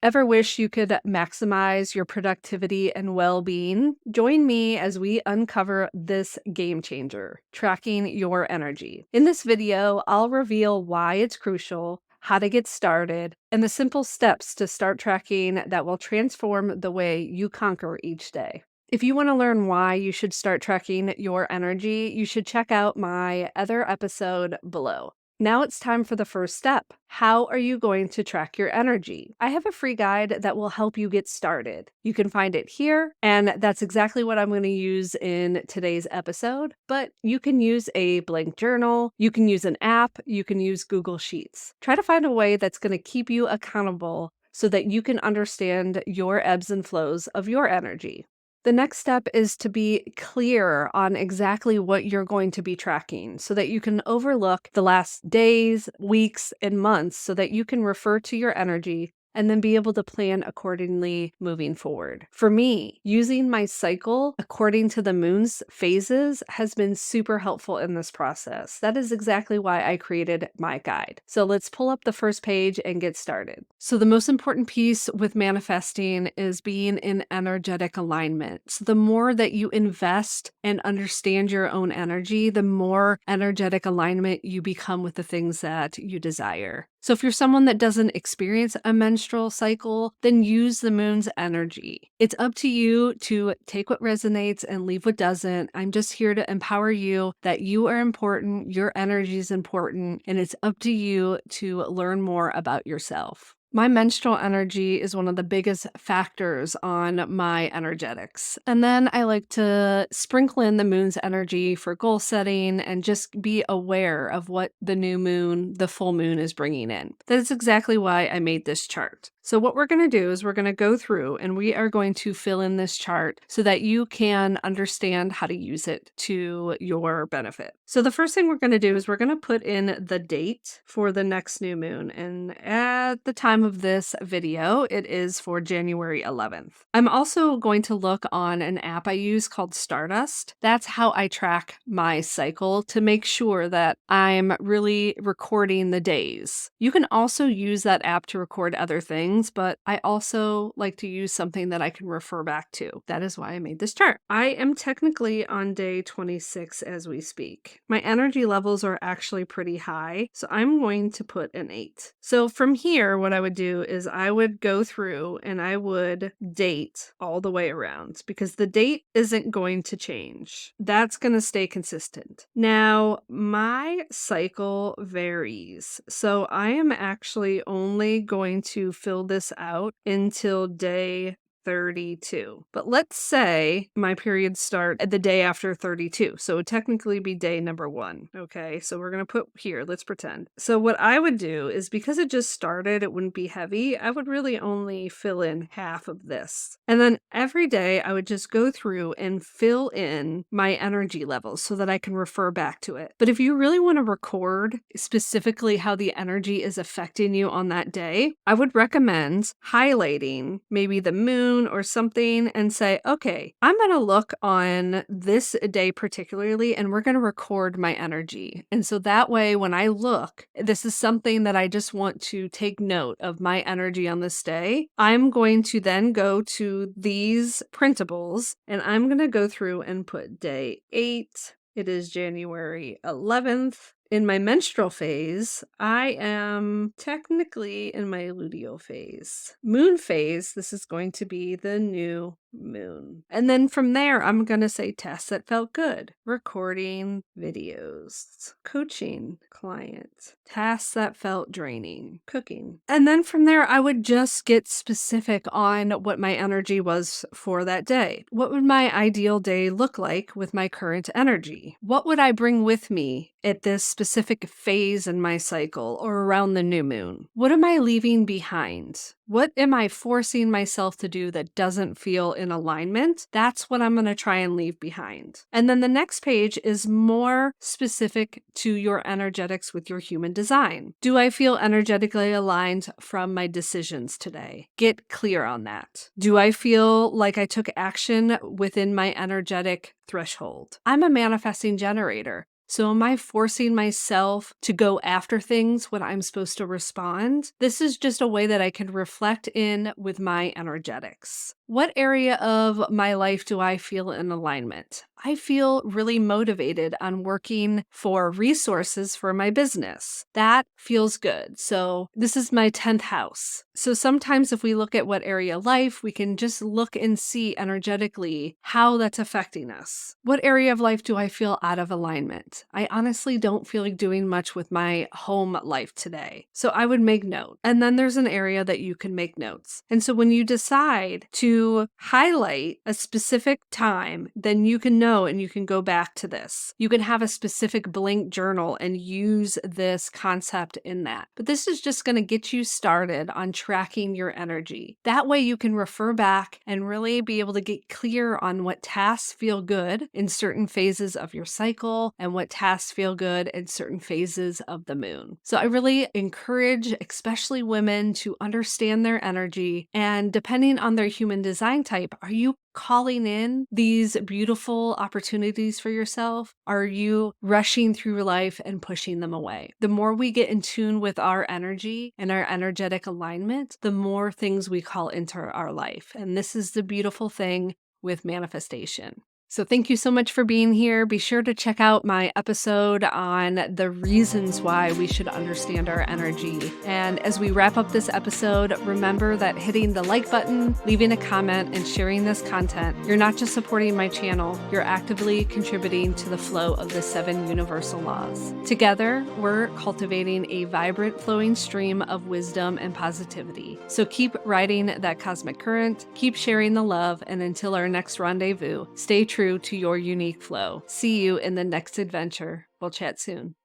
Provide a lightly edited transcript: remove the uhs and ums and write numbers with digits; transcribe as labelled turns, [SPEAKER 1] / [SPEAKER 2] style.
[SPEAKER 1] Ever wish you could maximize your productivity and well-being? Join me as we uncover this game changer, tracking your energy. In this video, I'll reveal why it's crucial, how to get started, and the simple steps to start tracking that will transform the way you conquer each day. If you want to learn why you should start tracking your energy, you should check out my other episode below. Now it's time for the first step. How are you going to track your energy? I have a free guide that will help you get started. You can find it here, and that's exactly what I'm going to use in today's episode. But you can use a blank journal, you can use an app, you can use Google Sheets. Try to find a way that's going to keep you accountable so that you can understand your ebbs and flows of your energy. The next step is to be clear on exactly what you're going to be tracking so that you can overlook the last days, weeks, and months so that you can refer to your energy and then be able to plan accordingly moving forward. For me, using my cycle according to the moon's phases has been super helpful in this process. That is exactly why I created my guide. So let's pull up the first page and get started. So the most important piece with manifesting is being in energetic alignment. So the more that you invest and understand your own energy, the more energetic alignment you become with the things that you desire. So if you're someone that doesn't experience a menstrual cycle, then use the moon's energy. It's up to you to take what resonates and leave what doesn't. I'm just here to empower you that you are important, your energy is important, and it's up to you to learn more about yourself. My menstrual energy is one of the biggest factors on my energetics. And then I like to sprinkle in the moon's energy for goal setting and just be aware of what the new moon, the full moon is bringing in. That is exactly why I made this chart. So what we're going to do is we're going to go through and we are going to fill in this chart so that you can understand how to use it to your benefit. So the first thing we're going to do is we're going to put in the date for the next new moon. And at the time of this video, it is for January 11th. I'm also going to look on an app I use called Stardust. That's how I track my cycle to make sure that I'm really recording the days. You can also use that app to record other things, but I also like to use something that I can refer back to. That is why I made this chart. I am technically on day 26 as we speak. My energy levels are actually pretty high, so I'm going to put an 8. So from here, what I would do is I would go through and I would date all the way around because the date isn't going to change. That's going to stay consistent. Now, my cycle varies. So I am actually only going to fill this out until day 32. But let's say my periods start at the day after 32. So it would technically be day number 1. Okay, so we're going to put here, let's pretend. So what I would do is because it just started, it wouldn't be heavy. I would really only fill in half of this. And then every day I would just go through and fill in my energy levels so that I can refer back to it. But if you really want to record specifically how the energy is affecting you on that day, I would recommend highlighting maybe the moon or something and say, okay, I'm going to look on this day particularly and we're going to record my energy. And so that way, when I look, this is something that I just want to take note of my energy on this day. I'm going to then go to these printables and I'm going to go through and put day 8. It is January 11th. In my menstrual phase, I am technically in my luteal phase. Moon phase, this is going to be the new moon. And then from there, I'm going to say tests that felt good, recording videos, coaching clients, tasks that felt draining, cooking. And then from there, I would just get specific on what my energy was for that day. What would my ideal day look like with my current energy? What would I bring with me at this specific phase in my cycle or around the new moon? What am I leaving behind? What am I forcing myself to do that doesn't feel in alignment? That's what I'm going to try and leave behind. And then the next page is more specific to your energetics with your human design. Do I feel energetically aligned from my decisions today? Get clear on that. Do I feel like I took action within my energetic threshold? I'm a manifesting generator. So am I forcing myself to go after things when I'm supposed to respond? This is just a way that I can reflect in with my energetics. What area of my life do I feel in alignment? I feel really motivated on working for resources for my business. That feels good. So this is my 10th house. So sometimes if we look at what area of life, we can just look and see energetically how that's affecting us. What area of life do I feel out of alignment? I honestly don't feel like doing much with my home life today. So I would make note. And then there's an area that you can make notes. And so when you decide to highlight a specific time, then you can know and you can go back to this. You can have a specific blank journal and use this concept in that. But this is just going to get you started on tracking your energy. That way you can refer back and really be able to get clear on what tasks feel good in certain phases of your cycle and what tasks feel good in certain phases of the moon. So I really encourage, especially women, to understand their energy, and depending on their human design type, are you calling in these beautiful opportunities for yourself? Are you rushing through life and pushing them away? The more we get in tune with our energy and our energetic alignment, the more things we call into our life. And this is the beautiful thing with manifestation. So thank you so much for being here. Be sure to check out my episode on the reasons why we should understand our energy. And as we wrap up this episode, remember that hitting the like button, leaving a comment, and sharing this content, you're not just supporting my channel, you're actively contributing to the flow of the 7 universal laws. Together, we're cultivating a vibrant, flowing stream of wisdom and positivity. So keep riding that cosmic current, keep sharing the love, and until our next rendezvous, stay true to your unique flow. See you in the next adventure. We'll chat soon.